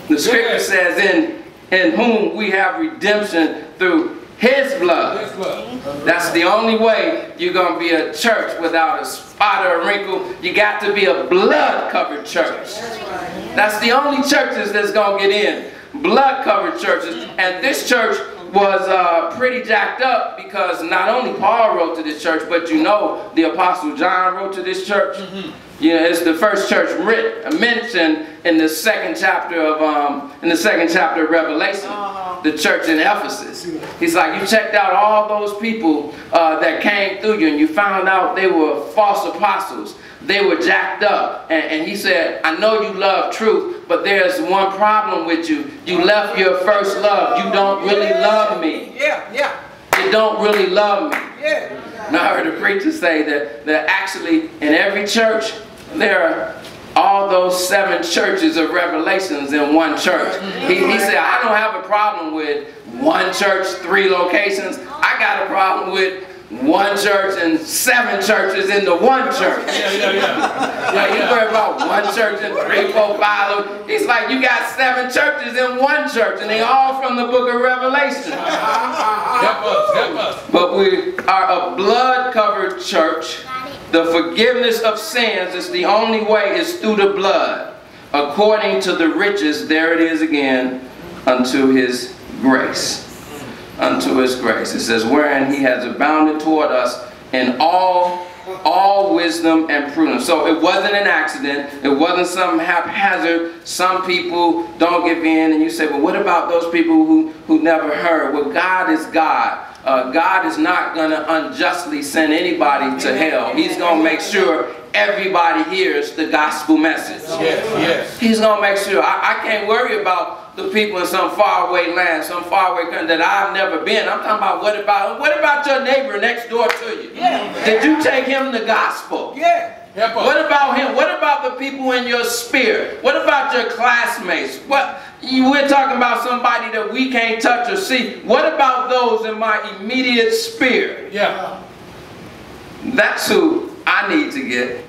The scripture says, in whom we have redemption through his blood. That's the only way you're going to be a church without a spot or a wrinkle. You got to be a blood-covered church. That's the only churches that's going to get in. Blood-covered churches. And this church was pretty jacked up because not only Paul wrote to this church, but you know the Apostle John wrote to this church. Yeah, it's the first church mentioned in the second chapter of Revelation, the church in Ephesus. He's like, you checked out all those people that came through you, and you found out they were false apostles. They were jacked up. And he said, I know you love truth, but there's one problem with you. You left your first love. You don't really love me. You don't really love me. And I heard a preacher say that actually in every church, there are all those 7 churches of Revelations in one church. He said, I don't have a problem with one church, 3 locations. I got a problem with one church and 7 churches in the one church. You heard about one church and 3, 4, 5. He's like, you got 7 churches in one church, and they all from the book of Revelation. Help us. But we are a blood-covered church. The forgiveness of sins is the only way is through the blood, according to the riches, there it is again, unto his grace. Unto his grace. It says, wherein he has abounded toward us in all wisdom and prudence. So it wasn't an accident. It wasn't some haphazard. Some people don't give in, and you say, well, what about those people who never heard? Well, God is God. God is not going to unjustly send anybody to hell. He's going to make sure everybody hears the gospel message. He's going to make sure. I can't worry about the people in some faraway land, some faraway country that I've never been. I'm talking about what about your neighbor next door to you? Did you take him the gospel? What about him? What about the people in your sphere? What about your classmates? We're talking about somebody that we can't touch or see. What about those in my immediate sphere? That's who I need to get